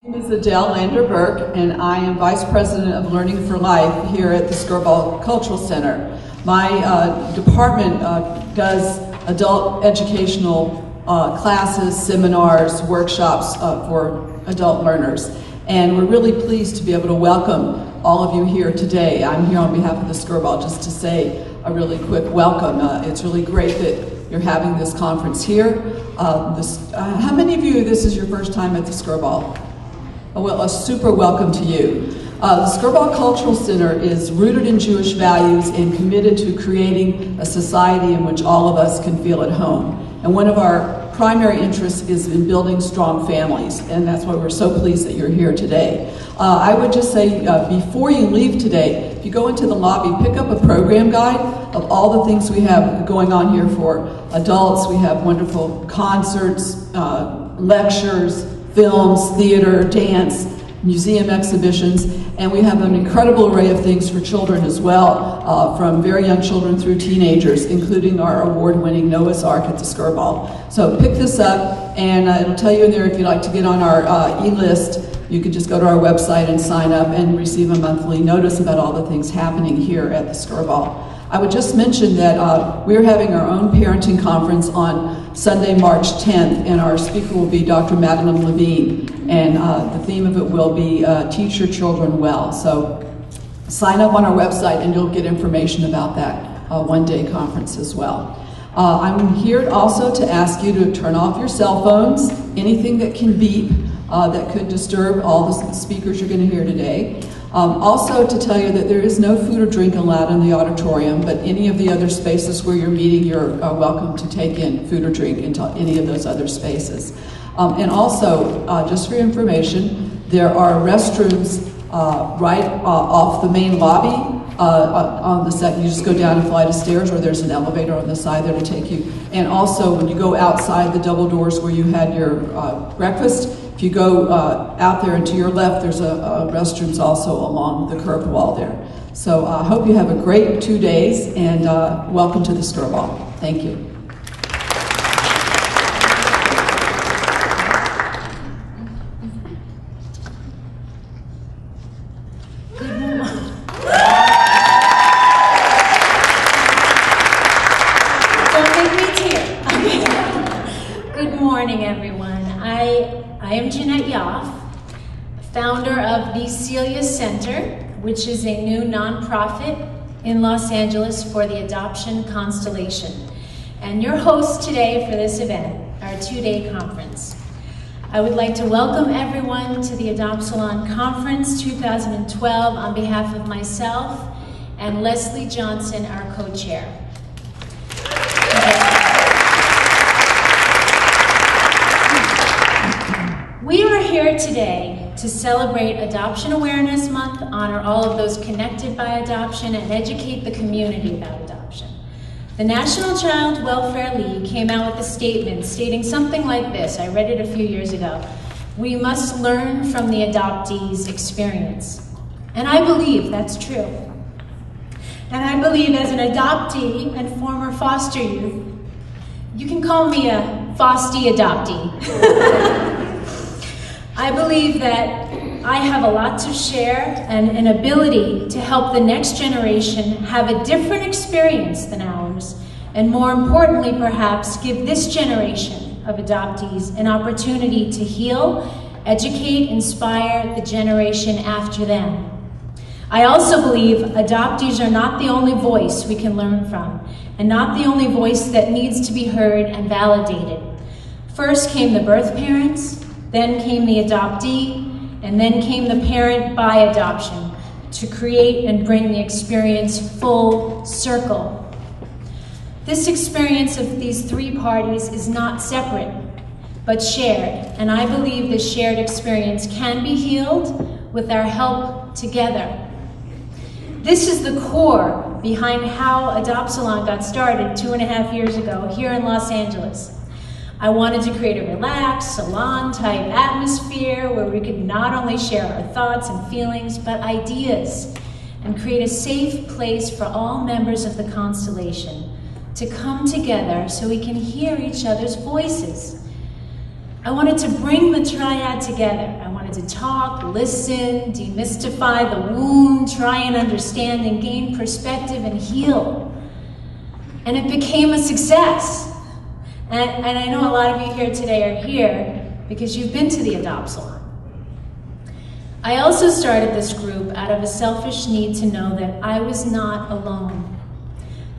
My name is Adele Lander-Burke, and I am Vice President of Learning for Life here at the Skirball Cultural Center. My department does adult educational classes, seminars, workshops for adult learners. And we're really pleased to be able to welcome all of you here today. I'm here on behalf of the Skirball just to say a really quick welcome. It's really great that you're having this conference here. How many of you, this is your first time at the Skirball? Well, a super welcome to you. The Skirball Cultural Center is rooted in Jewish values and committed to creating a society in which all of us can feel at home. And one of our primary interests is in building strong families, and that's why we're so pleased that you're here today. I would just say, before you leave today, if you go into the lobby, pick up a program guide of all the things we have going on here for adults. We have wonderful concerts, lectures, films, theater, dance, museum exhibitions, and we have an incredible array of things for children as well, from very young children through teenagers, including our award-winning Noah's Ark at the Skirball. So pick this up, and it'll tell you in there if you'd like to get on our e-list. You can just go to our website and sign up and receive a monthly notice about all the things happening here at the Skirball. I would just mention that we're having our own parenting conference on Sunday, March 10th, and our speaker will be Dr. Madeline Levine, and the theme of it will be Teach Your Children Well. So sign up on our website and you'll get information about that one-day conference as well. I'm here also to ask you to turn off your cell phones, anything that can beep, that could disturb all the speakers you're going to hear today. Also to tell you that there is no food or drink allowed in the auditorium, but any of the other spaces where you're meeting, you're welcome to take in food or drink into any of those other spaces. And also, just for your information, there are restrooms right off the main lobby. On the second, you just go down a flight of stairs, or there's an elevator on the side there to take you. And also, when you go outside the double doors where you had your breakfast, if you go out there and to your left, there's a restrooms also along the curved wall there. So I hope you have a great 2 days, and welcome to the Skirball. Thank you. I am JEANETTE Yoffe, founder of the Celia Center, which is a new nonprofit in Los Angeles for the adoption constellation, and your host today for this event, our 2-day conference. I would like to welcome everyone to the Adopt Salon Conference 2012 on behalf of myself and Leslie Johnson, our co-chair. We are here today to celebrate Adoption Awareness Month, honor all of those connected by adoption, and educate the community about adoption. The National Child Welfare League came out with a statement stating something like this. I read it a few years ago. We must learn from the adoptee's experience. And I believe that's true. And I believe as an adoptee and former foster youth, you can call me a Fosty adoptee. I believe that I have a lot to share and an ability to help the next generation have a different experience than ours, and more importantly, perhaps, give this generation of adoptees an opportunity to heal, educate, inspire the generation after them. I also believe adoptees are not the only voice we can learn from, and not the only voice that needs to be heard and validated. First came the birth parents, then came the adoptee, and then came the parent by adoption to create and bring the experience full circle. This experience of these three parties is not separate, but shared, and I believe this shared experience can be healed with our help together. This is the core behind how Adopt Salon got started 2.5 years ago here in Los Angeles. I wanted to create a relaxed, salon-type atmosphere where we could not only share our thoughts and feelings, but ideas, and create a safe place for all members of the constellation to come together so we can hear each other's voices. I wanted to bring the triad together. I wanted to talk, listen, demystify the wound, try and understand and gain perspective and heal. And it became a success. And I know a lot of you here today are here because you've been to the Adopt Salon. I also started this group out of a selfish need to know that I was not alone.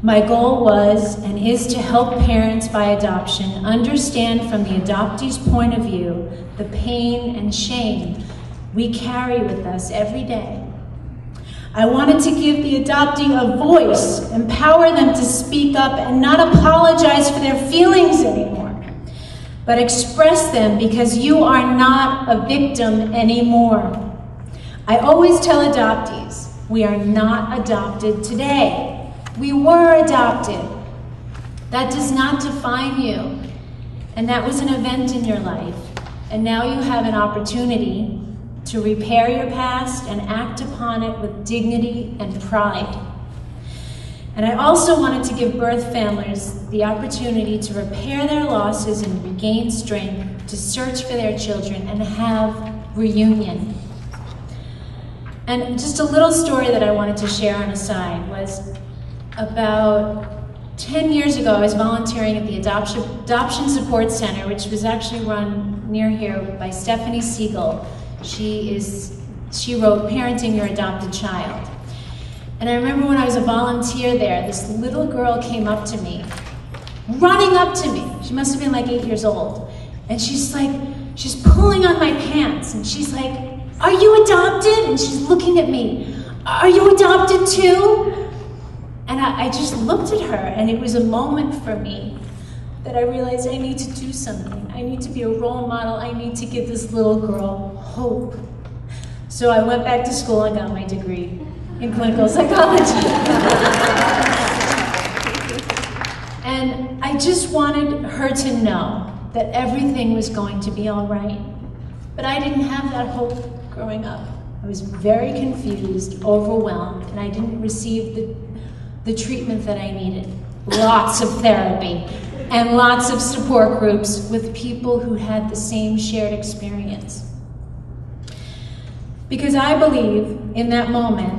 My goal was and is to help parents by adoption understand from the adoptee's point of view the pain and shame we carry with us every day. I wanted to give the adoptee a voice, empower them to speak up and not apologize for their feelings anymore, but express them because you are not a victim anymore. I always tell adoptees, we are not adopted today. We were adopted. That does not define you. And that was an event in your life. And now you have an opportunity to repair your past and act upon it with dignity and pride. And I also wanted to give birth families the opportunity to repair their losses and regain strength to search for their children and have reunion. And just a little story that I wanted to share on a side was about 10 years ago, I was volunteering at the Adoption Support Center, which was actually run near here by Stephanie Siegel. She wrote Parenting Your Adopted Child. And I remember when I was a volunteer there, this little girl came up to me, running up to me. She must have been like 8 years old. And she's pulling on my pants, and she's like, "Are you adopted?" And she's looking at me. "Are you adopted too?" And I just looked at her, and it was a moment for me that I realized I need to do something. I need to be a role model. I need to give this little girl hope. So I went back to school and got my degree in clinical psychology. And I just wanted her to know that everything was going to be all right. But I didn't have that hope growing up. I was very confused, overwhelmed, and I didn't receive the treatment that I needed. Lots of therapy and lots of support groups with people who had the same shared experience. Because I believe in that moment,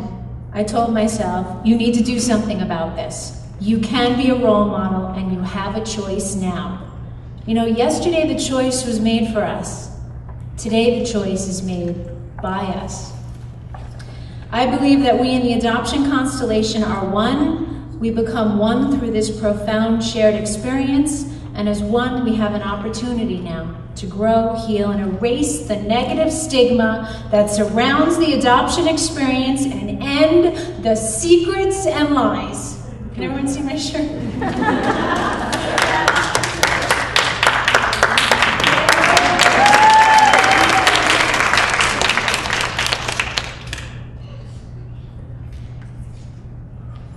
I told myself, you need to do something about this. You can be a role model and you have a choice now. You know, yesterday the choice was made for us. Today the choice is made by us. I believe that we in the adoption constellation are one. We become one through this profound shared experience, and as one, we have an opportunity now to grow, heal, and erase the negative stigma that surrounds the adoption experience and end the secrets and lies. Can everyone see my shirt?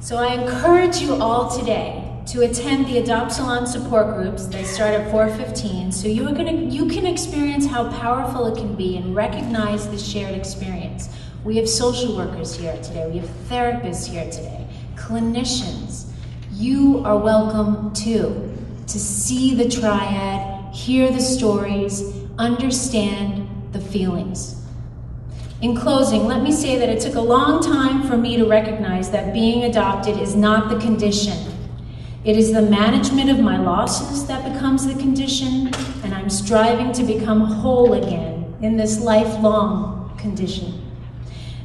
So I encourage you all today to attend the Adopt Salon support groups. They start at 4:15, so you can experience how powerful it can be and recognize the shared experience. We have social workers here today. We have therapists here today, clinicians. You are welcome too, to see the triad, hear the stories, understand the feelings. In closing, let me say that it took a long time for me to recognize that being adopted is not the condition. It is the management of my losses that becomes the condition, and I'm striving to become whole again in this lifelong condition.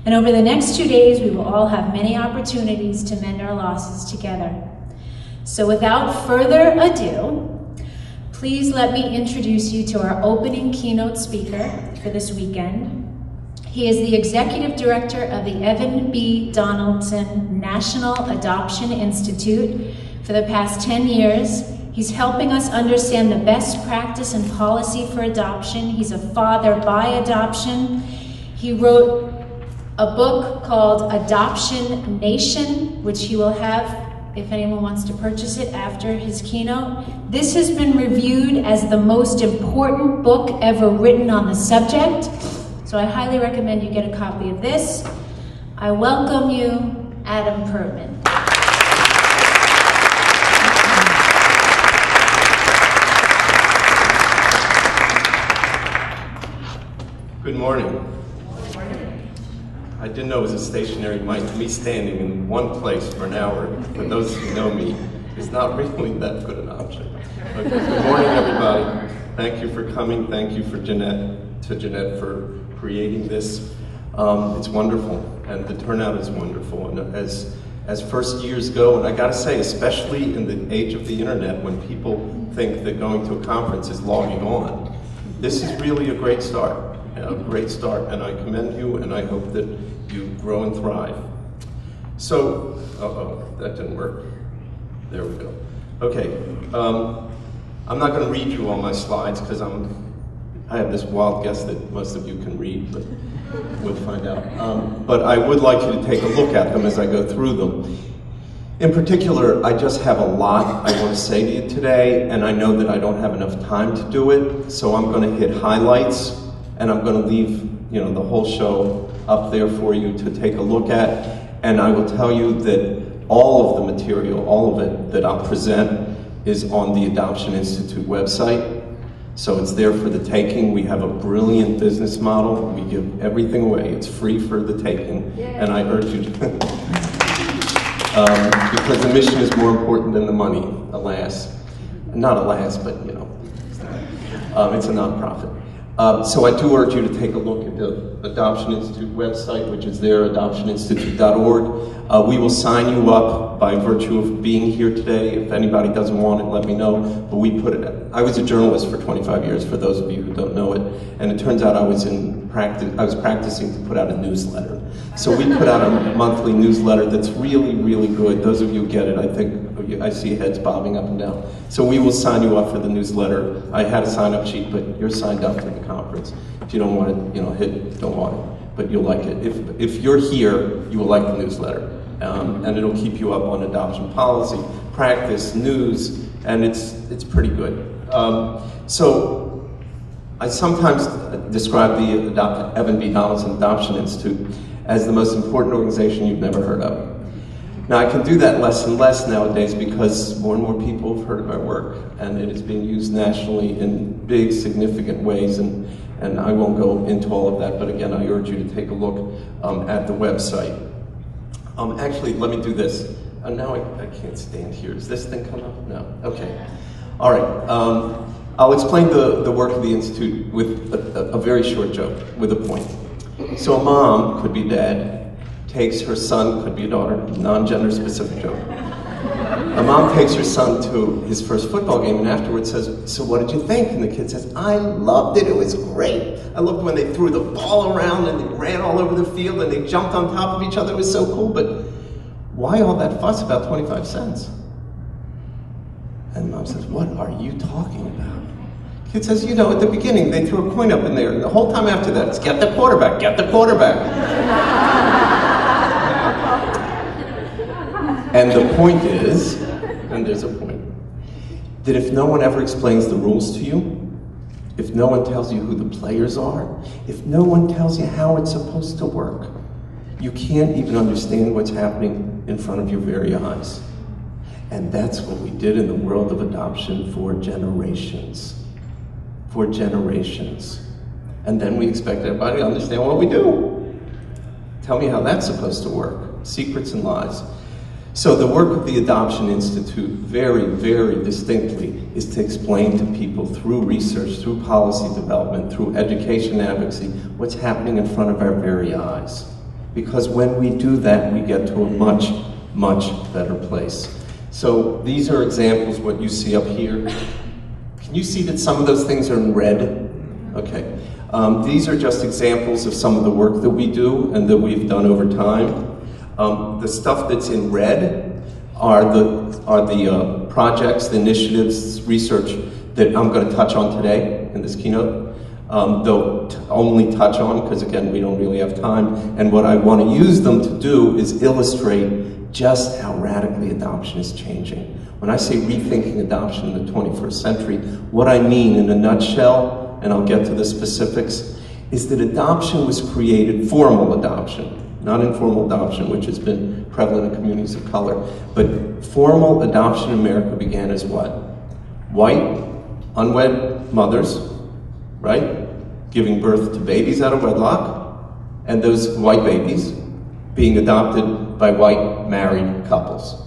And over the next 2 days, we will all have many opportunities to mend our losses together. So without further ado, please let me introduce you to our opening keynote speaker for this weekend. He is the Executive Director of the Evan B. Donaldson National Adoption Institute. For the past 10 years, he's helping us understand the best practice and policy for adoption. He's a father by adoption. He wrote a book called Adoption Nation, which he will have if anyone wants to purchase it after his keynote. This has been reviewed as the most important book ever written on the subject. So I highly recommend you get a copy of this. I welcome you, Adam Pertman. Good morning. I didn't know it was a stationary mic. Me standing in one place for an hour, for those who know me, is not really that good an option. Okay, good morning, everybody. Thank you for coming. Thank you for Jeanette for creating this. It's wonderful, and the turnout is wonderful. And as first years go, and I gotta say, especially in the age of the internet, when people think that going to a conference is logging on, this is really a great start. A great start, and I commend you, and I hope that you grow and thrive. So, that didn't work. There we go. Okay, I'm not going to read you all my slides because I have this wild guess that most of you can read, but we'll find out. But I would like you to take a look at them as I go through them. In particular, I just have a lot I want to say to you today, and I know that I don't have enough time to do it, so I'm going to hit highlights. And I'm going to leave, the whole show up there for you to take a look at. And I will tell you that all of the material, all of it that I'll present is on the Adoption Institute website. So it's there for the taking. We have a brilliant business model. We give everything away. It's free for the taking. Yay. And I urge you to, because the mission is more important than the money, alas. Not alas, but it's a nonprofit. So I do urge you to take a look at the Adoption Institute website, which is there, adoptioninstitute.org. We will sign you up by virtue of being here today. If anybody doesn't want it, let me know. But we put it. I was a journalist for 25 years, for those of you who don't know it. And it turns out I was practicing to put out a newsletter. So we put out a monthly newsletter that's really, really good. Those of you who get it, I think I see heads bobbing up and down. So we will sign you up for the newsletter. I had a sign-up sheet, but you're signed up for the conference. If you don't want it, don't want it. But you'll like it. If you're here, you will like the newsletter. And it'll keep you up on adoption policy, practice, news, and it's pretty good. So I sometimes describe the Evan B. Donaldson Adoption Institute as the most important organization you've never heard of. Now, I can do that less and less nowadays because more and more people have heard of our work, and it is being used nationally in big, significant ways, and I won't go into all of that, but again, I urge you to take a look at the website. Actually, let me do this. Now I can't stand here. Does this thing come up? No. Okay. All right. I'll explain the work of the Institute with a very short joke, with a point. So a mom, could be dad, takes her son, could be a daughter, non-gender specific joke. A mom takes her son to his first football game and afterwards says, "So what did you think?" And the kid says, "I loved it, it was great. I loved when they threw the ball around and they ran all over the field and they jumped on top of each other, it was so cool, but why all that fuss about 25 cents? And mom says, "What are you talking about?" Kid says, "At the beginning they threw a coin up in there, and the whole time after that it's get the quarterback, get the quarterback." And the point is, and there's a point, that if no one ever explains the rules to you, if no one tells you who the players are, if no one tells you how it's supposed to work, you can't even understand what's happening in front of your very eyes. And that's what we did in the world of adoption for generations. For generations. And then we expect everybody to understand what we do. Tell me how that's supposed to work. Secrets and lies. So the work of the Adoption Institute, very, very distinctly, is to explain to people through research, through policy development, through education advocacy, what's happening in front of our very eyes. Because when we do that, we get to a much, much better place. So these are examples, what you see up here. Can you see that some of those things are in red? Okay. These are just examples of some of the work that we do and that we've done over time. The stuff that's in red are the projects, the initiatives, research that I'm going to touch on today in this keynote. Though only touch on, because again, we don't really have time. And what I want to use them to do is illustrate just how radically adoption is changing. When I say rethinking adoption in the 21st century, what I mean in a nutshell, and I'll get to the specifics, is that adoption was created, formal adoption, not informal adoption, which has been prevalent in communities of color, but formal adoption in America began as what? White, unwed mothers, right? giving birth to babies out of wedlock, and those white babies being adopted by white married couples.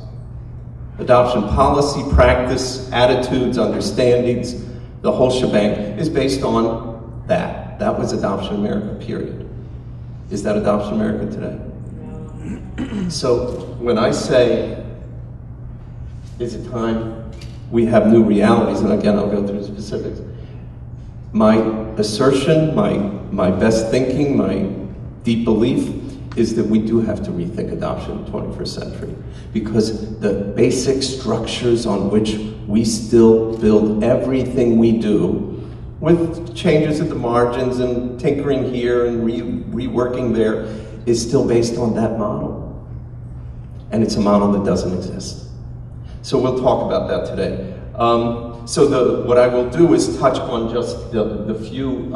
Adoption policy, practice, attitudes, understandings, the whole shebang is based on that. That was Adoption America, period. Is that Adoption America today? So when I say, is it time we have new realities, and again I'll go through the specifics, my assertion, my best thinking, my deep belief is that we do have to rethink adoption in the 21st century, because the basic structures on which we still build everything we do, with changes at the margins and tinkering here and reworking there, is still based on that model. And it's a model that doesn't exist. So we'll talk about that today. What I will do is touch on just the few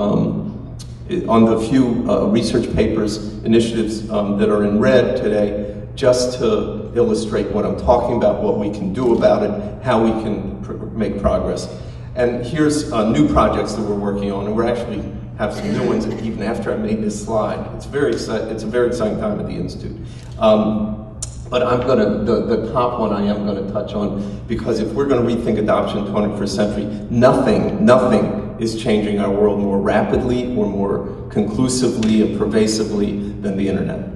research papers, initiatives that are in red today, just to illustrate what I'm talking about, what we can do about it, how we can make progress. And here's new projects that we're working on, and we're actually have some new ones even after I made this slide. It's very exciting. It's a very exciting time at the Institute. But I'm gonna, the top one I am gonna touch on, because if we're gonna rethink adoption in the 21st century, nothing is changing our world more rapidly or more conclusively and pervasively than the internet.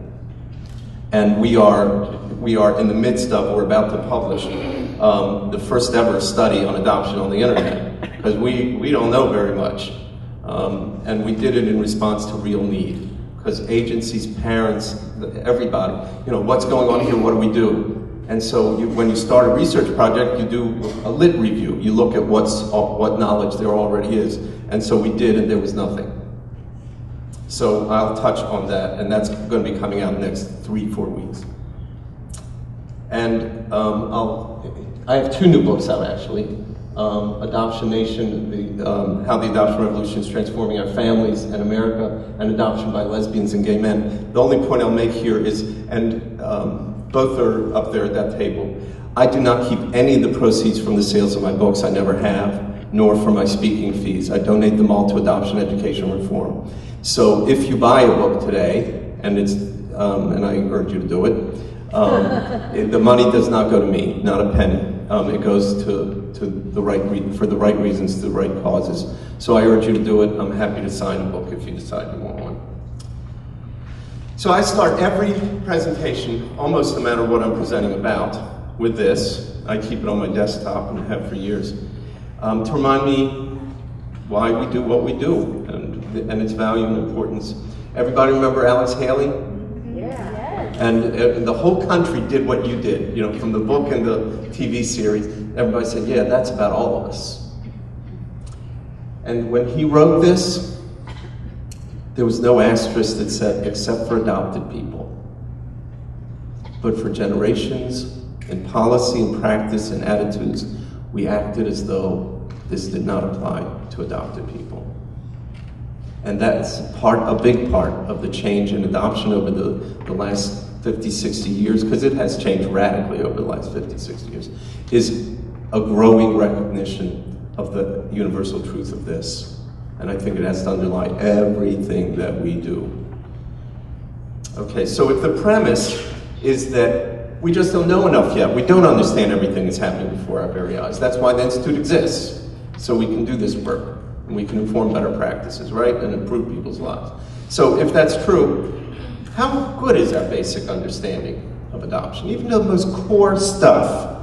And we are in the midst of, we're about to publish the first ever study on adoption on the internet, because we don't know very much. And we did it in response to real need. Because agencies, parents, everybody, what's going on here, what do we do? And so when you start a research project, you do a lit review. You look at what knowledge there already is. And so we did, and there was nothing. So I'll touch on that, and that's going to be coming out in the next 3-4 weeks. And I have 2 new books out, actually. Adoption Nation, How the Adoption Revolution is Transforming Our Families and America, and Adoption by Lesbians and Gay Men. The only point I'll make here is, and both are up there at that table, I do not keep any of the proceeds from the sales of my books. I never have, nor for my speaking fees. I donate them all to adoption education reform. So if you buy a book today, and and I encourage you to do it, the money does not go to me, not a penny. It goes to for the right reasons, to the right causes. So I urge you to do it. I'm happy to sign a book if you decide you want one. So I start every presentation, almost no matter what I'm presenting about, with this. I keep it on my desktop and have for years, to remind me why we do what we do and its value and importance. Everybody remember Alex Haley? And the whole country did what you did, from the book and the TV series. Everybody said, yeah, that's about all of us. And when he wrote this, there was no asterisk that said, except for adopted people. But for generations, in policy and practice and attitudes, we acted as though this did not apply to adopted people. And that's a big part of the change in adoption over the last 50, 60 years, because it has changed radically over the last 50, 60 years, is a growing recognition of the universal truth of this. And I think it has to underlie everything that we do. Okay, so if the premise is that we just don't know enough yet, we don't understand everything that's happening before our very eyes, that's why the Institute exists, so we can do this work. And we can inform better practices, right? And improve people's lives. So if that's true, how good is our basic understanding of adoption? Even the most core stuff.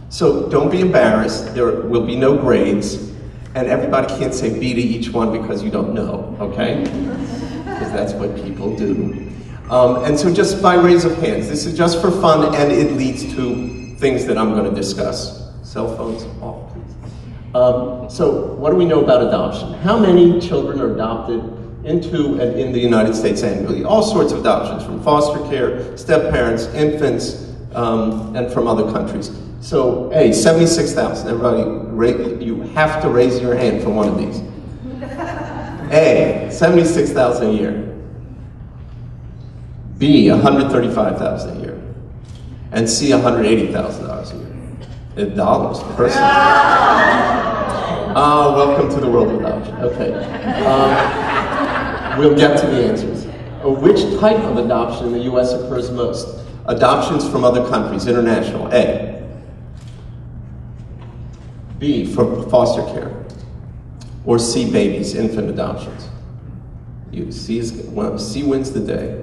So don't be embarrassed. There will be no grades. And everybody can't say B to each one because you don't know, okay? Because that's what people do. And so just by raise of hands, this is just for fun, and it leads to things that I'm going to discuss. Cell phones off, please. So what do we know about adoption? How many children are adopted into and in the United States annually? All sorts of adoptions, from foster care, step-parents, infants, and from other countries. So, 76,000. Everybody, you have to raise your hand for one of these. 76,000 a year. B, 135,000 a year. And C, $180,000 a year. In dollars per person. Welcome to the world of adoption. Okay. We'll get to the answers. Which type of adoption in the U.S. occurs most? Adoptions from other countries, international, A. B, for foster care. Or C, babies, infant adoptions. C wins the day.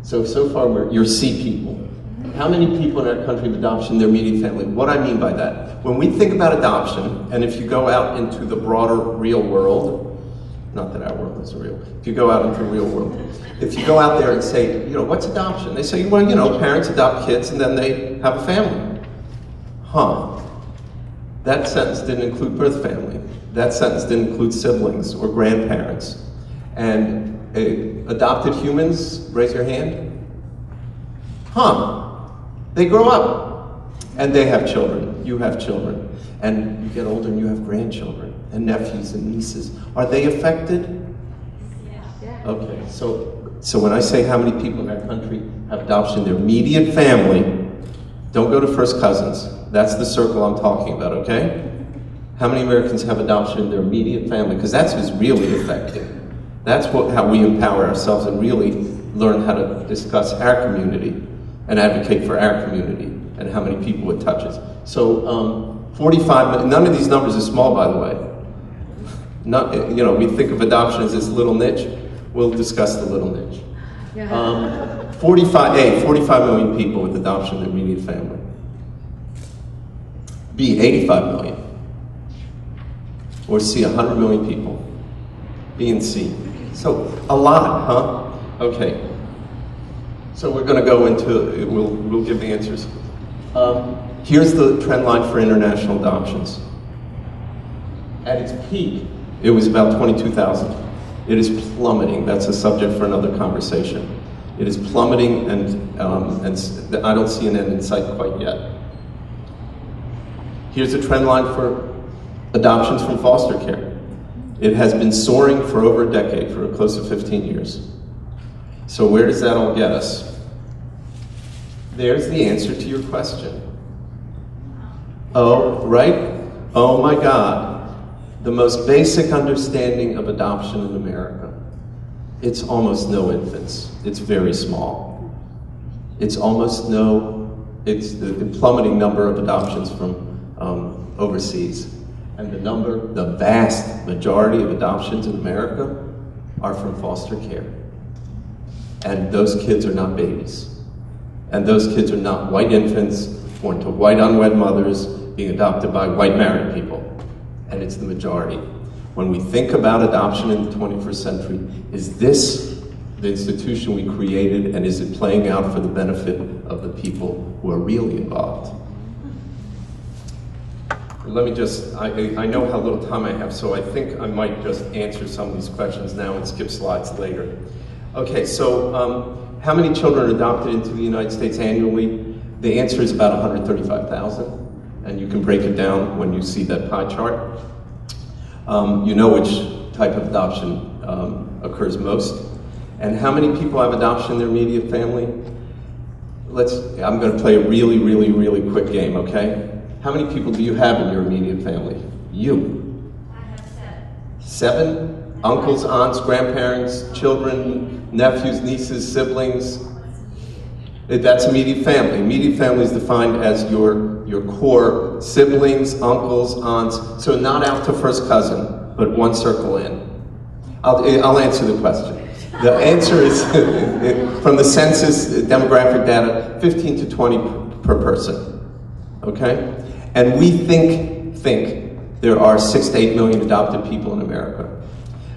So far you're C people. How many people in our country have adoption in their immediate family? What I mean by that, when we think about adoption, and if you go out into the broader real world, not that our world is real, if you go out into the real world, if you go out there and say, what's adoption? They say, well, parents adopt kids and then they have a family. That sentence didn't include birth family. That sentence didn't include siblings or grandparents. And adopted humans, raise your hand. They grow up and they have children. You have children. And you get older and you have grandchildren and nephews and nieces. Are they affected? Yeah. Okay, so when I say how many people in our country have adoption in their immediate family, don't go to first cousins. That's the circle I'm talking about, okay? How many Americans have adoption in their immediate family? Because that's who's really affected. That's how we empower ourselves and really learn how to discuss our community and advocate for our community and how many people it touches. So 45, none of these numbers are small, by the way. We think of adoption as this little niche. We'll discuss the little niche. 45 million people with adoption in their immediate family. B, 85 million. Or C, 100 million people. B and C. So a lot, huh? Okay. So we're going to go into, we'll give the answers. Here's the trend line for international adoptions. At its peak, it was about 22,000. It is plummeting. That's a subject for another conversation. It is plummeting, and I don't see an end in sight quite yet. Here's the trend line for adoptions from foster care. It has been soaring for over a decade, for close to 15 years. So where does that all get us? There's the answer to your question. Oh, right? Oh my God. The most basic understanding of adoption in America. It's almost no infants. It's very small. It's the plummeting number of adoptions from overseas. And the vast majority of adoptions in America are from foster care. And those kids are not babies. And those kids are not white infants born to white unwed mothers being adopted by white married people. And it's the majority. When we think about adoption in the 21st century, is this the institution we created, and is it playing out for the benefit of the people who are really involved? Let me just, I know how little time I have, so I think I might just answer some of these questions now and skip slides later. Okay, so how many children are adopted into the United States annually? The answer is about 135,000, and you can break it down when you see that pie chart. You know which type of adoption occurs most. And how many people have adoption in their immediate family? I'm going to play a really, really, really quick game, okay? How many people do you have in your immediate family? You. I have 7. 7? Uncles, aunts, grandparents, children, nephews, nieces, siblings. That's immediate family. Immediate family is defined as your core siblings, uncles, aunts. So not out to first cousin, but one circle in. I'll answer the question. The answer is, from the census demographic data, 15 to 20 per person. Okay? And we think there are 6 to 8 million adopted people in America.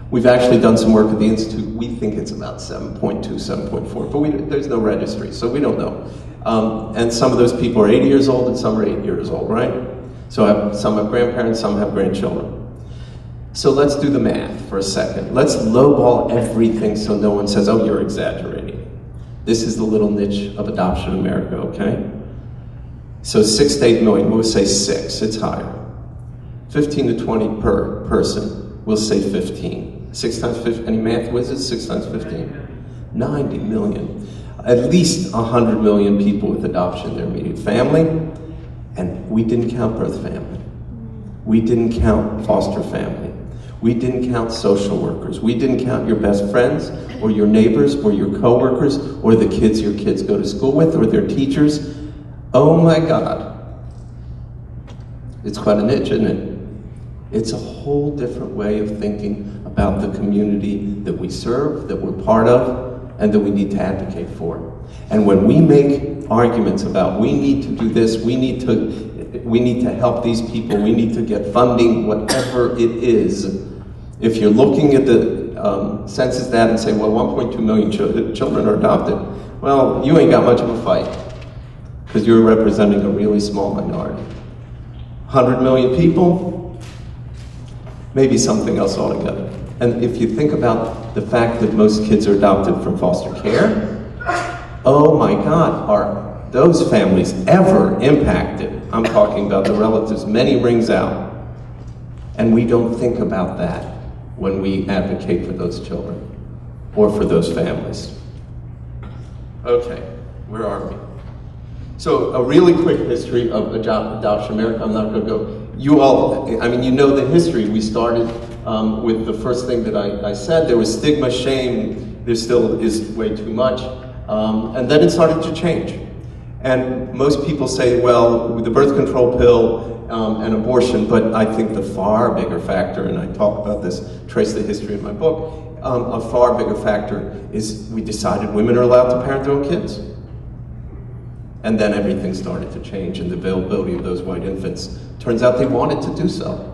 We've actually done some work at the Institute. We think it's about 7.2, 7.4, but there's no registry, so we don't know. And some of those people are 80 years old and some are 8 years old, right? So some have grandparents, some have grandchildren. So let's do the math for a second. Let's lowball everything so no one says, oh, you're exaggerating. This is the little niche of adoption in America, okay? So 6 to 8 million, we'll say 6, it's higher. 15 to 20 per person, we'll say 15. 6 times 15, any math wizards? 6 times 15? 90 million. At least 100 million people with adoption in their immediate family, and we didn't count birth family. We didn't count foster family. We didn't count social workers. We didn't count your best friends, or your neighbors, or your coworkers, or the kids your kids go to school with, or their teachers. Oh my God. It's quite a niche, isn't it? It's a whole different way of thinking about the community that we serve, that we're part of, and that we need to advocate for. And when we make arguments about we need to do this, we need to help these people, we need to get funding, whatever it is, if you're looking at the census data and say, well, 1.2 million children are adopted, well, you ain't got much of a fight, because you're representing a really small minority. 100 million people, maybe something else altogether. And if you think about the fact that most kids are adopted from foster care, oh my God, are those families ever impacted? I'm talking about the relatives, many rings out. And we don't think about that when we advocate for those children or for those families. Okay, where are we? So a really quick history of Adoption America. I'm not going to go. You all, I mean, you know the history. We started with the first thing that I said. There was stigma, shame. There still is way too much. And then it started to change. And most people say, well, with the birth control pill and abortion, but I think the far bigger factor, and I talk about this, trace the history in my book, a far bigger factor is we decided women are allowed to parent their own kids. And then everything started to change, and the availability of those white infants, turns out they wanted to do so.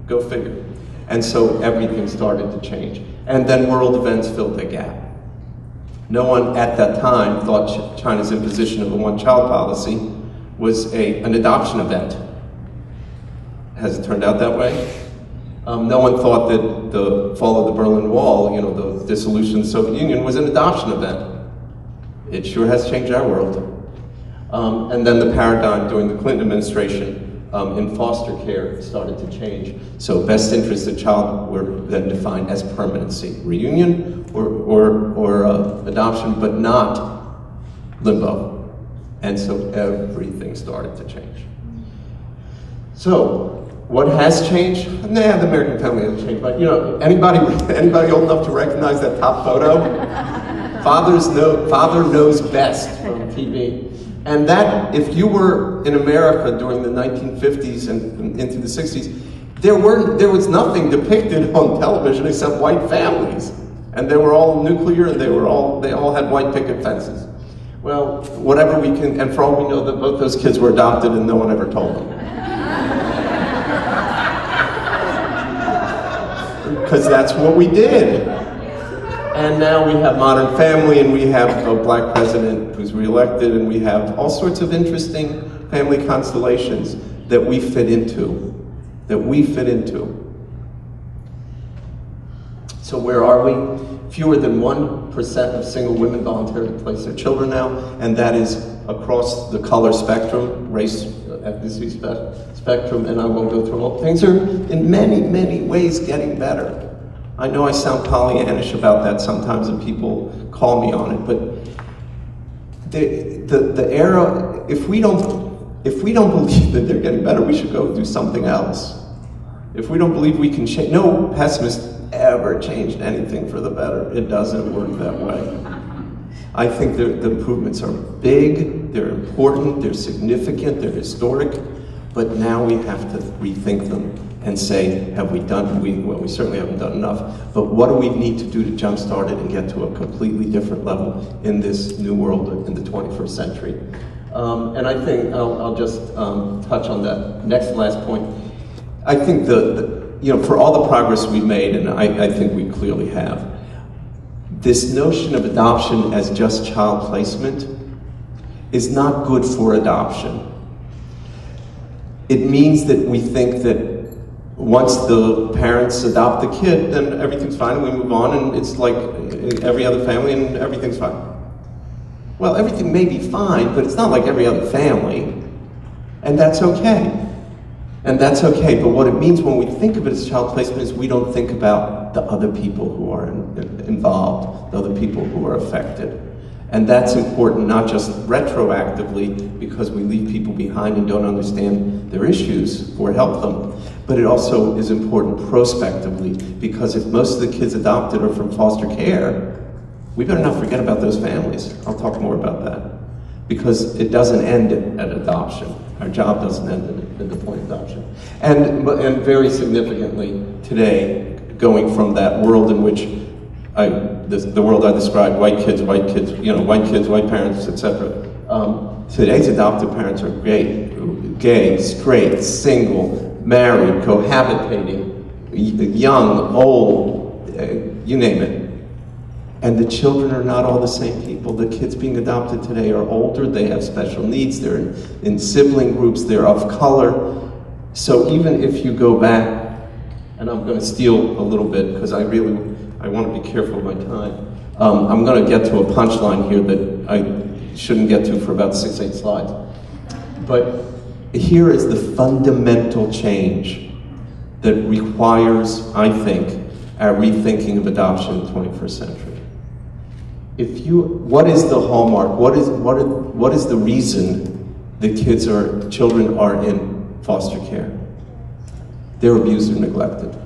Go figure. And so everything started to change. And then world events filled the gap. No one at that time thought China's imposition of a one-child policy was an adoption event. Has it turned out that way? No one thought that the fall of the Berlin Wall, the dissolution of the Soviet Union, was an adoption event. It sure has changed our world. And then the paradigm during the Clinton administration in foster care started to change. So best interests of child were then defined as permanency, reunion or adoption, but not limbo. And so everything started to change. So what has changed? Nah, the American family hasn't changed. But anybody old enough to recognize that top photo? Father knows best from TV. And that, if you were in America during the 1950s and into the 60s, there was nothing depicted on television except white families. And they were all nuclear, and they all had white picket fences. Well, whatever we can, and for all we know that both those kids were adopted and no one ever told them. Because that's what we did. And now we have Modern Family, and we have a black president who's reelected, and we have all sorts of interesting family constellations that we fit into. So where are we? Fewer than 1% of single women voluntarily place their children now, and that is across the color spectrum, race, ethnicity spectrum, and I won't go through all. Things are in many, many ways getting better. I know I sound Pollyannish about that sometimes, and people call me on it, but the era, if we don't believe that they're getting better, we should go do something else. If we don't believe we can change, no pessimist ever changed anything for the better. It doesn't work that way. I think the improvements are big, they're important, they're significant, they're historic, but now we have to rethink them and say, have we done, we certainly haven't done enough, but what do we need to do to jumpstart it and get to a completely different level in this new world in the 21st century? And I think I'll just touch on that last point. I think for all the progress we've made, and I think we clearly have, this notion of adoption as just child placement is not good for adoption. It means that we think that once the parents adopt the kid, then everything's fine, and we move on, and it's like every other family, and everything's fine. Well, everything may be fine, but it's not like every other family, and that's okay. And that's okay, but what it means when we think of it as child placement is we don't think about the other people who are involved, the other people who are affected. And that's important, not just retroactively, because we leave people behind and don't understand their issues or help them, but it also is important prospectively, because if most of the kids adopted are from foster care, we better not forget about those families. I'll talk more about that. Because it doesn't end at adoption. Our job doesn't end at the point of adoption. And very significantly, today, going from that world in which the world I described, white kids, white parents, etc. Today's adoptive parents are gay, straight, single, married, cohabitating, young, old, you name it. And the children are not all the same people. The kids being adopted today are older, they have special needs, they're in sibling groups, they're of color. So even if you go back, and I'm going to steal a little bit because I want to be careful of my time. I'm going to get to a punchline here that I shouldn't get to for about 6-8 slides. But here is the fundamental change that requires, I think, our rethinking of adoption in the 21st century. What is the hallmark? What is the reason the children are in foster care? They're abused or neglected.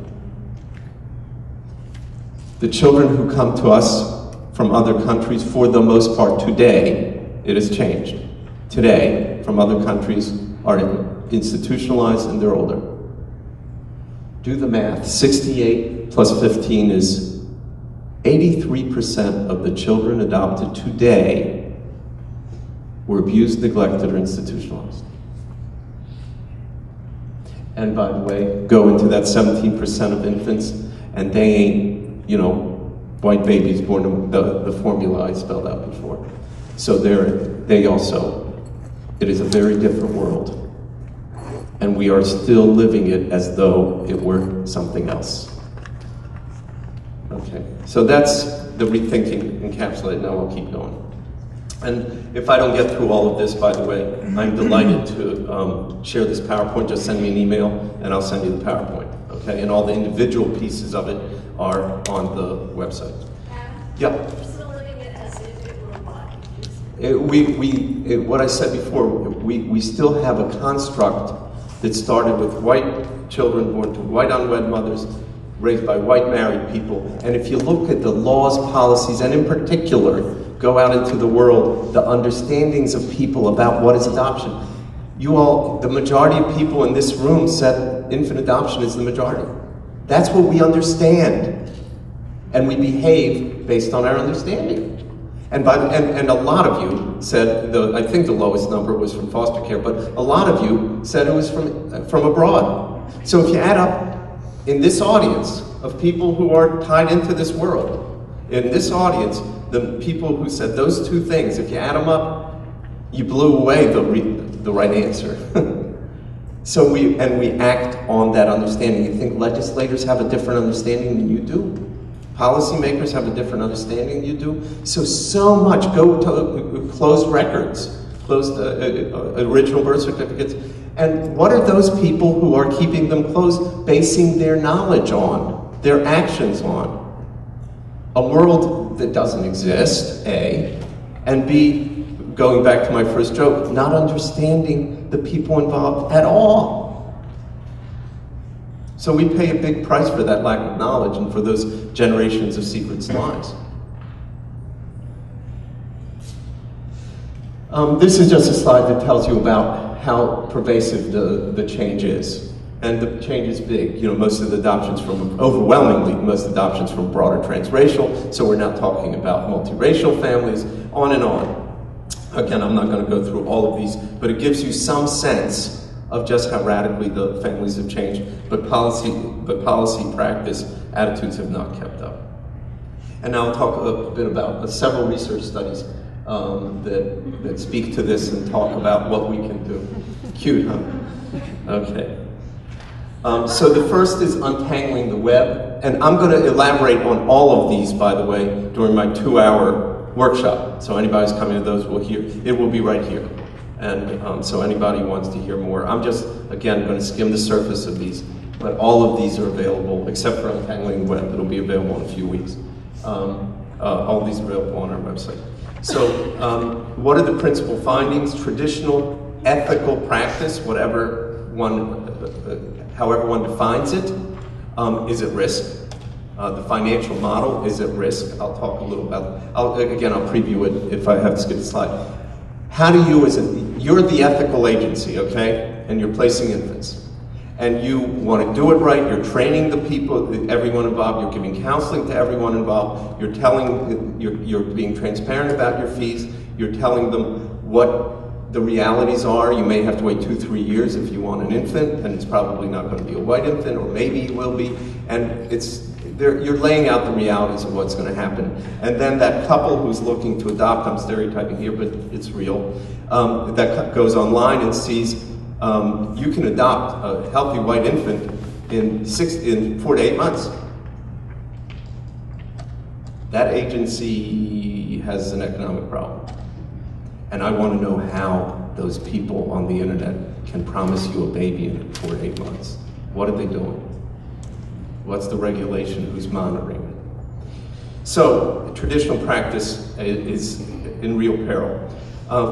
The children who come to us from other countries, for the most part today, it has changed. Today, from other countries, are institutionalized and they're older. Do the math. 68 plus 15 is 83% of the children adopted today were abused, neglected, or institutionalized. And by the way, go into that 17% of infants, and they ain't, white babies born to the formula I spelled out before. So it is a very different world. And we are still living it as though it were something else. Okay, so that's the rethinking encapsulated. Now I'll keep going. And if I don't get through all of this, by the way, I'm delighted to share this PowerPoint. Just send me an email and I'll send you the PowerPoint, okay? And all the individual pieces of it are on the website. Yep. We're still living it as if it were what? What I said before, we still have a construct that started with white children born to white unwed mothers, raised by white married people. And if you look at the laws, policies, and in particular, go out into the world, the understandings of people about what is adoption. The majority of people in this room said infant adoption is the majority. That's what we understand. And we behave based on our understanding. And a lot of you said, I think the lowest number was from foster care, but a lot of you said it was from abroad. So if you add up in this audience of people who are tied into this world, in this audience, the people who said those two things, if you add them up, you blew away the right answer. So we act on that understanding. You think legislators have a different understanding than you do? Policymakers have a different understanding than you do? So much go to closed records, closed original birth certificates. And what are those people who are keeping them closed basing their knowledge on, their actions on? A world that doesn't exist, A, and B, going back to my first joke, not understanding the people involved at all. So we pay a big price for that lack of knowledge and for those generations of secrets and lies. This is just a slide that tells you about how pervasive the change is. And the change is big. Most of the adoptions overwhelmingly, most adoptions from broader transracial, so we're now talking about multiracial families, on and on. Again, I'm not going to go through all of these, but it gives you some sense of just how radically the families have changed. But policy, practice, attitudes have not kept up. And now I'll talk a bit about several research studies that speak to this and talk about what we can do. Cute, huh? Okay. So the first is untangling the web, and I'm going to elaborate on all of these, by the way, during my 2-hour workshop. So anybody who's coming to those will hear. It will be right here. And so anybody who wants to hear more, I'm just, again, going to skim the surface of these, but all of these are available, except for untangling the web. It'll be available in a few weeks. All these are available on our website. So what are the principal findings? Traditional ethical practice, however one defines it, is at risk. The financial model is at risk. I'll talk a little about, I'll preview it if I have to skip the slide. How do you, you're the ethical agency, okay? And you're placing infants. And you want to do it right, you're training the people, everyone involved, you're giving counseling to everyone involved, you're being transparent about your fees, you're telling them what the realities are. You may have to wait 2-3 years if you want an infant, and it's probably not going to be a white infant, or maybe it will be, and you're laying out the realities of what's going to happen. And then that couple who's looking to adopt, I'm stereotyping here, but it's real, that goes online and sees you can adopt a healthy white infant in 4 to 8 months. That agency has an economic problem. And I want to know how those people on the internet can promise you a baby in 4 to 8 months. What are they doing? What's the regulation? Who's monitoring it? So, traditional practice is in real peril.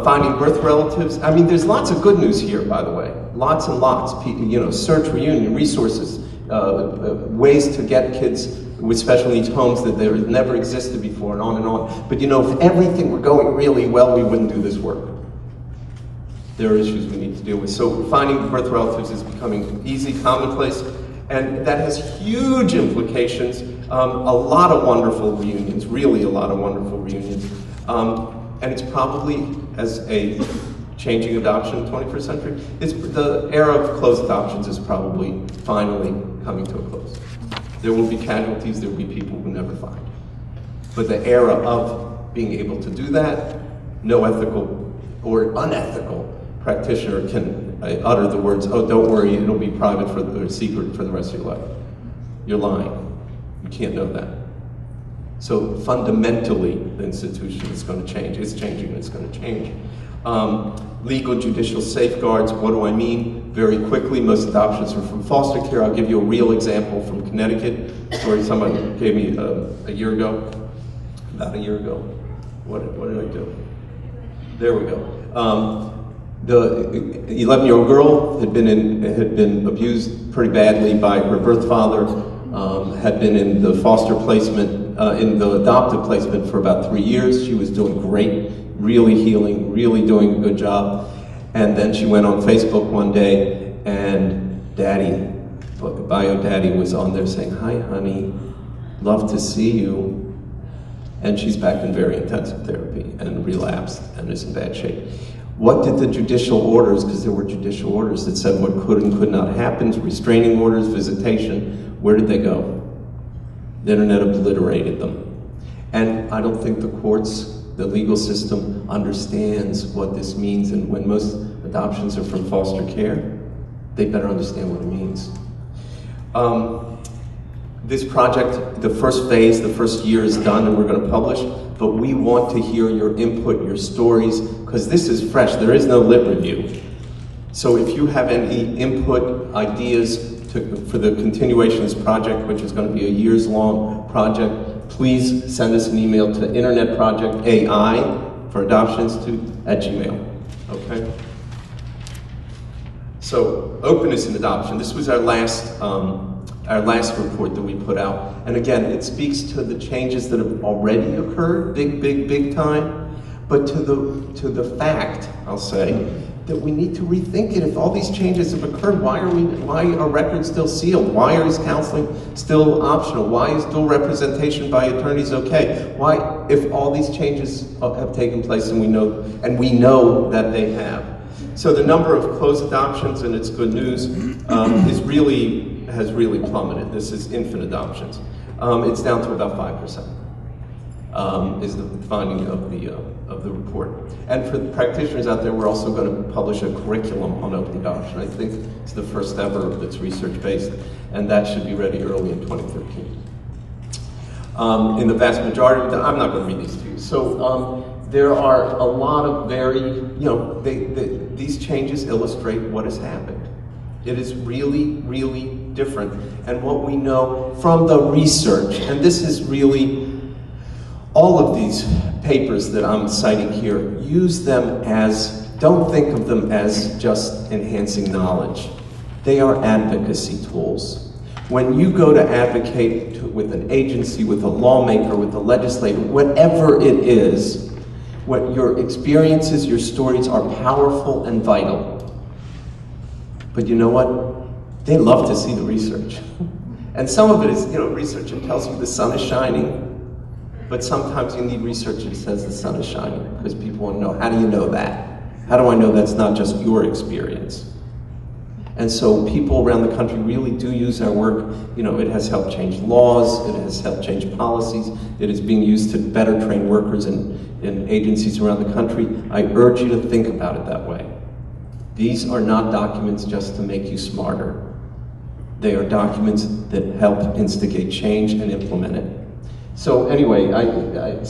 Finding birth relatives. I mean, there's lots of good news here, by the way. Lots and lots. Search, reunion, resources, ways to get kids with special needs homes that there never existed before, and on and on. But if everything were going really well, we wouldn't do this work. There are issues we need to deal with. So finding birth relatives is becoming easy, commonplace, and that has huge implications. A lot of wonderful reunions, really a lot of wonderful reunions. And it's probably, as a changing adoption in the 21st century, the era of closed adoptions is probably finally coming to a close. There will be casualties, there will be people who never find. But the era of being able to do that, no ethical or unethical practitioner can utter the words, "Oh, don't worry, it'll be private or secret for the rest of your life." You're lying. You can't know that. So fundamentally, the institution is going to change. It's changing, and it's going to change. Legal judicial safeguards, what do I mean? Very quickly, most adoptions are from foster care. I'll give you a real example from Connecticut, a story someone gave me about a year ago. What did I do? There we go. The 11-year-old girl had been abused pretty badly by her birth father, had been in the foster placement, in the adoptive placement for about 3 years. She was doing great, really healing, really doing a good job. And then she went on Facebook one day, and bio daddy was on there saying, "Hi honey, love to see you." And she's back in very intensive therapy and relapsed and is in bad shape. What did the judicial orders, because there were judicial orders that said what could and could not happen, restraining orders, visitation, where did they go? The internet obliterated them. And I don't think the courts, the legal system, understands what this means. And when most adoptions are from foster care, they better understand what it means. This project, the first phase, the first year is done and we're going to publish, but we want to hear your input, your stories, because this is fresh. There is no lit review. So if you have any input, ideas for the continuation of this project, which is going to be a years-long project, please send us an email to internetprojectai for Adoption Institute @gmail. Okay? So, openness in adoption. This was our last report that we put out. And again, it speaks to the changes that have already occurred, big time, but to the fact, I'll say, that we need to rethink it. If all these changes have occurred, why are records still sealed? Why is counseling still optional? Why is dual representation by attorneys okay? Why, if all these changes have taken place and we know that they have? So the number of closed adoptions, and it's good news, has really plummeted. This is infant adoptions. It's down to about 5%. Is the finding of the report. And for the practitioners out there, we're also going to publish a curriculum on open adoption. I think it's the first ever that's research-based, and that should be ready early in 2013. In the vast majority of I'm not going to read these to you. So there are a lot of these changes illustrate what has happened. It is really, really different. And what we know from the research, and this is really all of these papers that I'm citing here, use them as, don't think of them as just enhancing knowledge. They are advocacy tools. When you go to advocate with an agency, with a lawmaker, with a legislator, whatever it is, what your experiences, your stories are powerful and vital. But you know what? They love to see the research. And some of it is, research that tells you the sun is shining, but sometimes you need research that says the sun is shining, because people want to know, how do you know that? How do I know that's not just your experience? And so people around the country really do use our work. It has helped change laws, it has helped change policies, it is being used to better train workers in agencies around the country. I urge you to think about it that way. These are not documents just to make you smarter. They are documents that help instigate change and implement it. So anyway, that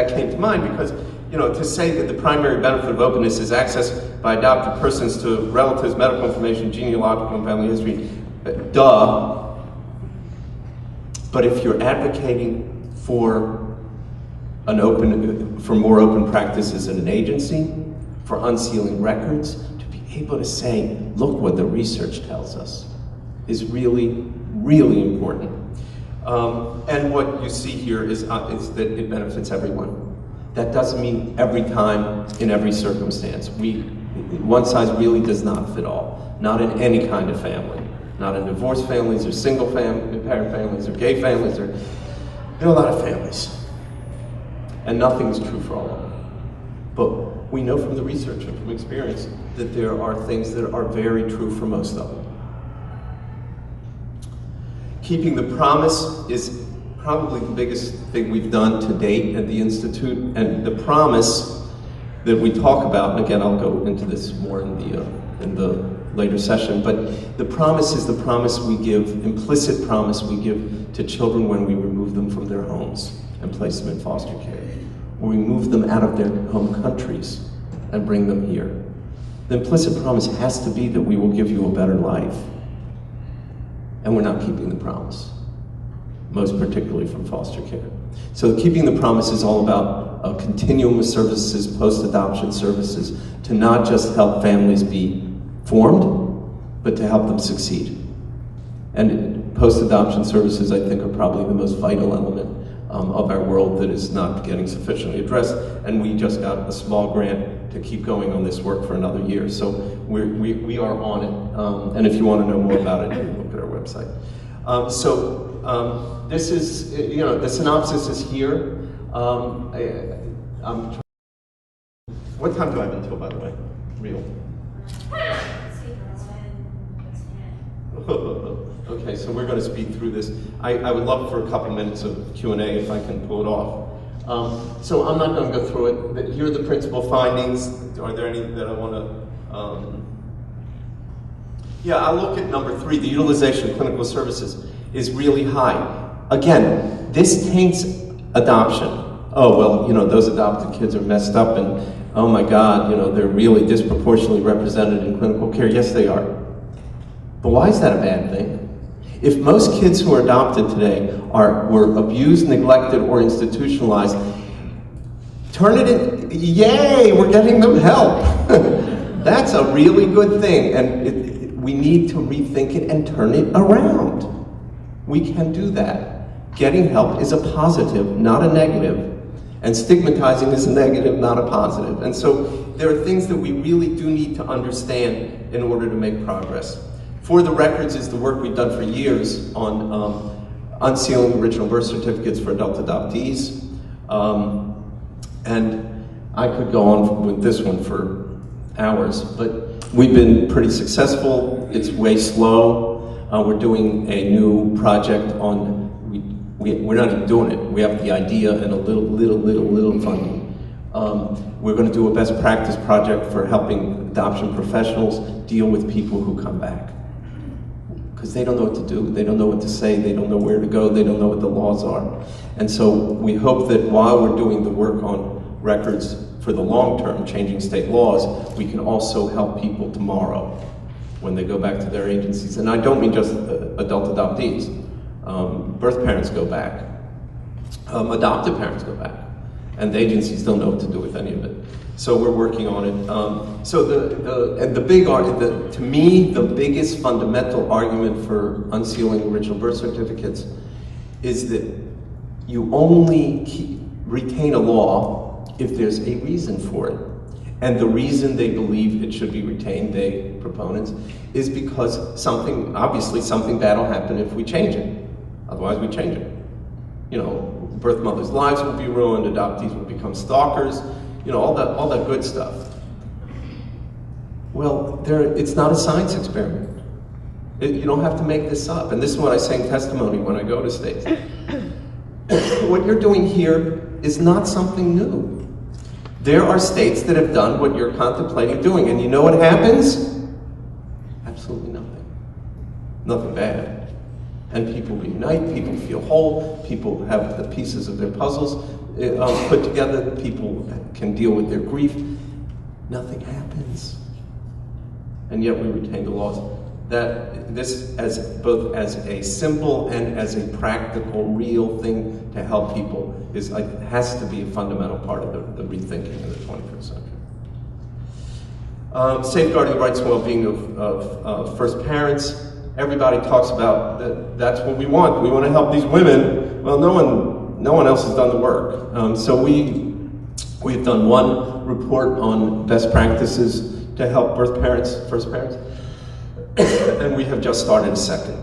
came to mind because, to say that the primary benefit of openness is access by adopted persons to relatives, medical information, genealogical and family history, duh. But if you're advocating for more open practices in an agency, for unsealing records, to be able to say, look what the research tells us, is really, really important. And what you see here is that it benefits everyone. That doesn't mean every time, in every circumstance. One size really does not fit all. Not in any kind of family. Not in divorced families, or single parent families, or gay families, there are a lot of families. And nothing is true for all of them. But we know from the research and from experience that there are things that are very true for most of them. Keeping the promise is probably the biggest thing we've done to date at the Institute, and the promise that we talk about, and again I'll go into this more in the later session, but the promise is the promise we give, implicit promise we give to children when we remove them from their homes and place them in foster care, or we move them out of their home countries and bring them here. The implicit promise has to be that we will give you a better life. And we're not keeping the promise, most particularly from foster care. So keeping the promise is all about a continuum of services, post-adoption services, to not just help families be formed, but to help them succeed. And post-adoption services, I think, are probably the most vital element of our world that is not getting sufficiently addressed. And we just got a small grant to keep going on this work for another year. So we are on it. And if you want to know more about it, you can look at our website. This is, the synopsis is here. What time do I have until, by the way? Real. Okay, so we're going to speed through this. I would love for a couple minutes of Q&A if I can pull it off. So I'm not going to go through it, but here are the principal findings. Are there any that I want to... Yeah, I'll look at number 3. The utilization of clinical services is really high. Again, this taints adoption. Oh, well, those adopted kids are messed up and, oh my God, they're really disproportionately represented in clinical care. Yes, they are. But why is that a bad thing? If most kids who are adopted today were abused, neglected, or institutionalized, turn it in, yay, we're getting them help. That's a really good thing, and we need to rethink it and turn it around. We can do that. Getting help is a positive, not a negative, and stigmatizing is a negative, not a positive. And so there are things that we really do need to understand in order to make progress. For the Records is the work we've done for years on unsealing original birth certificates for adult adoptees. And I could go on with this one for hours, but we've been pretty successful. It's way slow. We're doing a new project on, we're not even doing it. We have the idea and a little funding. We're going to do a best practice project for helping adoption professionals deal with people who come back. Because they don't know what to do, they don't know what to say, they don't know where to go, they don't know what the laws are. And so we hope that while we're doing the work on records for the long term, changing state laws, we can also help people tomorrow when they go back to their agencies. And I don't mean just adult adoptees. Birth parents go back. adoptive parents go back, and the agencies don't know what to do with any of it. So we're working on it. To me, the biggest fundamental argument for unsealing original birth certificates is that you only retain a law if there's a reason for it. And the reason they believe it should be retained, they proponents, is because obviously something bad will happen if we change it. Otherwise we change it. You know, birth mothers' lives will be ruined, adoptees will become stalkers, you know, all that good stuff. Well, it's not a science experiment. You don't have to make this up. And this is what I say in testimony when I go to states. What you're doing here is not something new. There are states that have done what you're contemplating doing, and you know what happens? Absolutely nothing. Nothing bad. And people reunite, people feel whole, people have the pieces of their puzzles put together, people can deal with their grief. Nothing happens. And yet we retain the laws. That this, both as a simple and as a practical, real thing to help people, has to be a fundamental part of the rethinking of the 21st century. Safeguarding the rights and well-being of first parents. Everybody talks about that's what we want. We want to help these women. Well, no one else has done the work. So we've done one report on best practices to help first parents. And we have just started a second.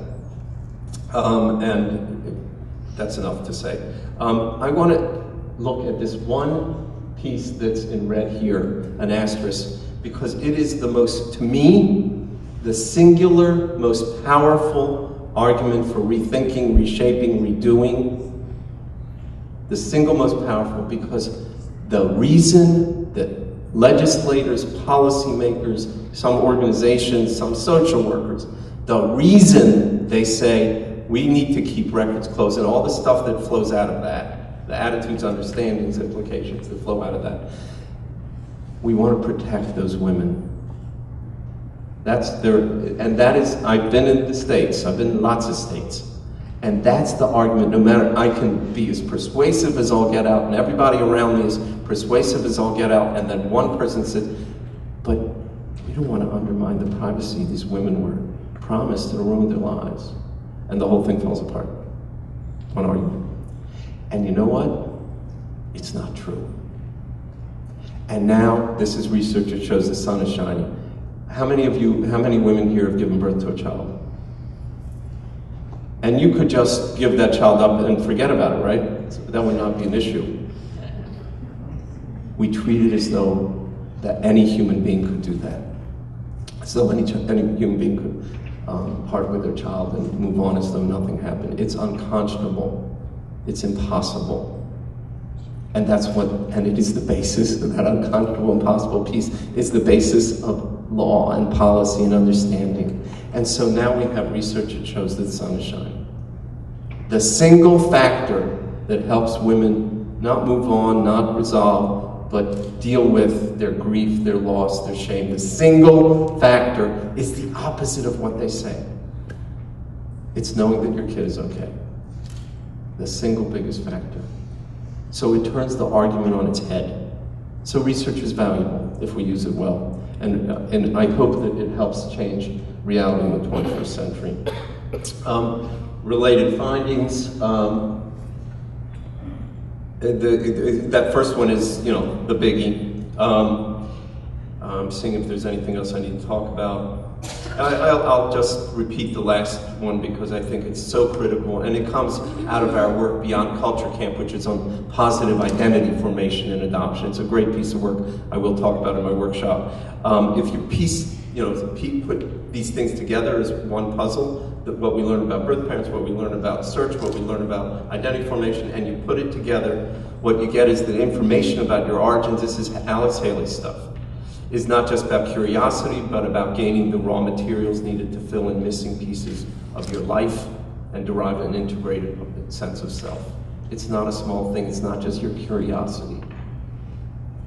And that's enough to say. I want to look at this one piece that's in red here, an asterisk, because it is to me, the singular, most powerful argument for rethinking, reshaping, redoing. The single most powerful, because the reason that legislators, policymakers, some organizations, some social workers, the reason they say we need to keep records closed and all the stuff that flows out of that, the attitudes, understandings, implications that flow out of that, we want to protect those women. I've been in the States, I've been in lots of states, and that's the argument. No matter, I can be as persuasive as all get out, and everybody around me is persuasive as all get out, and then one person says, but we don't want to undermine the privacy these women were promised to ruin their lives. And the whole thing falls apart. One argument. And you know what? It's not true. And now, this is research that shows the sun is shining. How many women here have given birth to a child? And you could just give that child up and forget about it, right? That would not be an issue. We treat it as though that any human being could do that. As though any human being could part with their child and move on as though nothing happened. It's unconscionable. It's impossible. And it is the basis of that unconscionable, impossible piece, is the basis of law and policy and understanding. And so now we have research that shows that the sun is shining. The single factor that helps women not move on, not resolve, but deal with their grief, their loss, their shame, the single factor is the opposite of what they say. It's knowing that your kid is okay. The single biggest factor. So it turns the argument on its head. So research is valuable if we use it well. And I hope that it helps change reality in the 21st century. Related findings. That first one is, the biggie. I'm seeing if there's anything else I need to talk about. I'll just repeat the last one because I think it's so critical, and it comes out of our work Beyond Culture Camp, which is on positive identity formation and adoption. It's a great piece of work I will talk about in my workshop. If you put these things together as one puzzle, what we learn about birth parents, what we learn about search, what we learn about identity formation, and you put it together, what you get is the information about your origins. This is Alice Haley's stuff. Is not just about curiosity, but about gaining the raw materials needed to fill in missing pieces of your life and derive an integrated sense of self. It's not a small thing. It's not just your curiosity.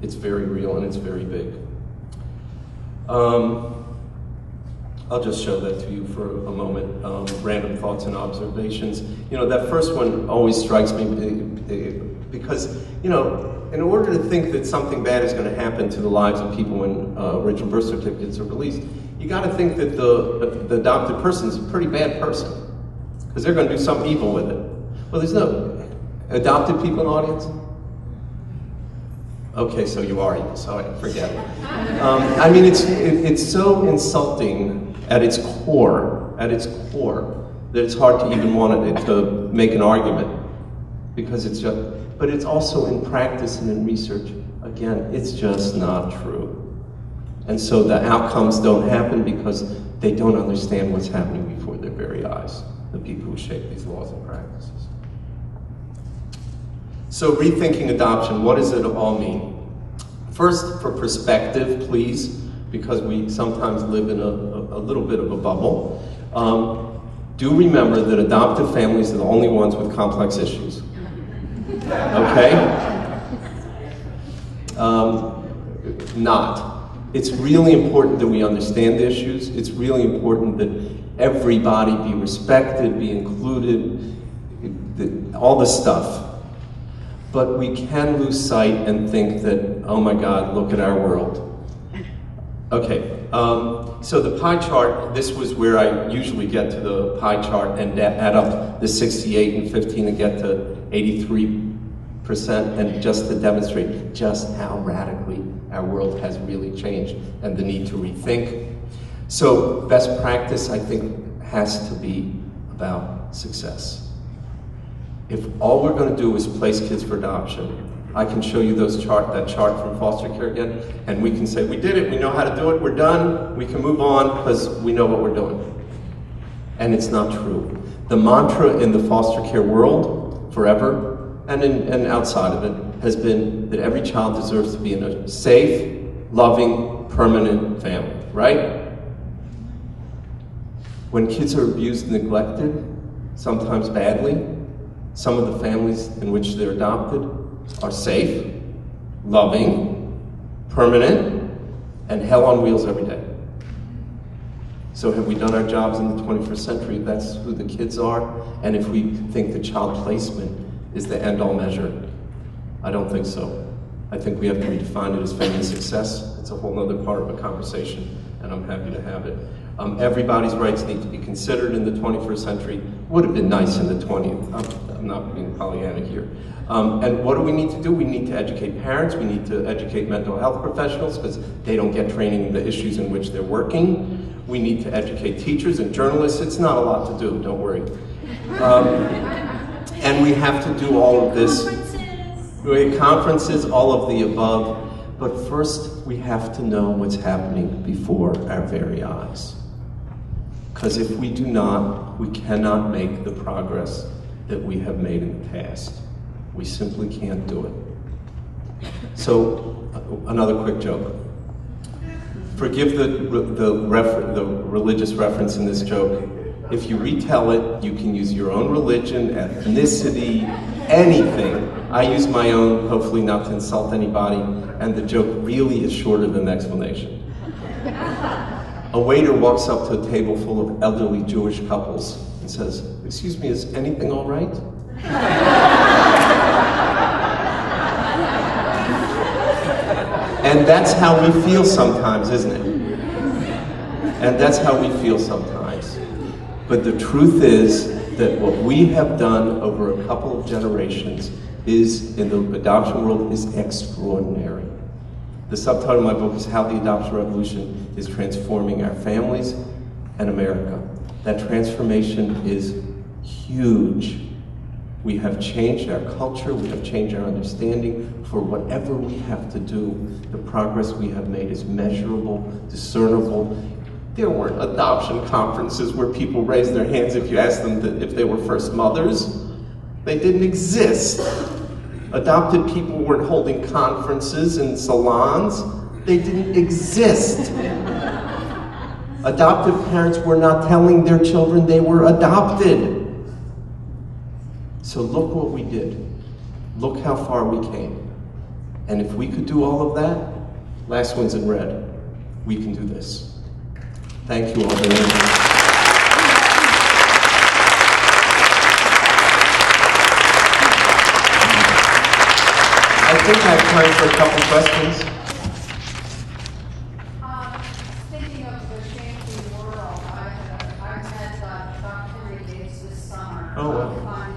It's very real and it's very big. I'll just show that to you for a moment. Random thoughts and observations. You know, that first one always strikes me because, you know, in order to think that something bad is going to happen to the lives of people when original birth certificates are released, you got to think that the adopted person is a pretty bad person, because they're going to do something evil with it. Well, there's no adopted people in the audience? Okay, so you are evil, so I forget it. I mean, it's so insulting at its core, that it's hard to even want it to make an argument, because it's just, but it's also in practice and in research, again, it's just not true. And so the outcomes don't happen because they don't understand what's happening before their very eyes, the people who shape these laws and practices. So rethinking adoption, what does it all mean? First, for perspective, please, because we sometimes live in a little bit of a bubble. Do remember that adoptive families are the only ones with complex issues. Okay? Not. It's really important that we understand the issues. It's really important that everybody be respected, be included, all this stuff. But we can lose sight and think that, oh my God, look at our world. Okay, so the pie chart, this was where I usually get to the pie chart and add up the 68 and 15 and get to 83%, and just to demonstrate just how radically our world has really changed and the need to rethink. So best practice, I think, has to be about success. If all we're going to do is place kids for adoption, I can show you that chart from foster care again, and we can say, we did it, we know how to do it, we're done, we can move on because we know what we're doing. And it's not true. The mantra in the foster care world, forever, and outside of it, has been that every child deserves to be in a safe, loving, permanent family, right? When kids are abused and neglected, sometimes badly, some of the families in which they're adopted are safe, loving, permanent, and hell on wheels every day. So have we done our jobs in the 21st century if that's who the kids are? And if we think that child placement is the end-all measure? I don't think so. I think we have to redefine it as family success. It's a whole other part of a conversation, and I'm happy to have it. Everybody's rights need to be considered in the 21st century. Would have been nice in the 20th. I'm not being Pollyanna here. And what do we need to do? We need to educate parents. We need to educate mental health professionals because they don't get training in the issues in which they're working. We need to educate teachers and journalists. It's not a lot to do, don't worry. And we have to do all of this. Conferences, all of the above. But first, we have to know what's happening before our very eyes. Because if we do not, we cannot make the progress that we have made in the past. We simply can't do it. So, another quick joke. Forgive the religious reference in this joke. If you retell it, you can use your own religion, ethnicity, anything. I use my own, hopefully not to insult anybody, and the joke really is shorter than the explanation. A waiter walks up to a table full of elderly Jewish couples and says, "Excuse me, is anything all right?" And that's how we feel sometimes, isn't it? And that's how we feel sometimes. But the truth is that what we have done over a couple of generations is, in the adoption world, is extraordinary. The subtitle of my book is How the Adoption Revolution is Transforming Our Families and America. That transformation is huge. We have changed our culture, we have changed our understanding. For whatever we have to do, the progress we have made is measurable, discernible. There weren't adoption conferences where people raised their hands if you asked them if they were first mothers. They didn't exist. Adopted people weren't holding conferences in salons. They didn't exist. Adoptive parents were not telling their children they were adopted. So look what we did. Look how far we came. And if we could do all of that, last one's in red, we can do this. Thank you all very much. I think I have time for a couple questions. Thinking of the changing world, I've had Dr. Days this summer. Oh, wow.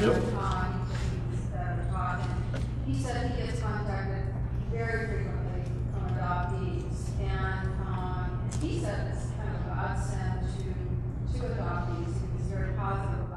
Yep. He said he gets contacted very frequently from adoptees, and he said it's kind of a godsend to adoptees. He's very positive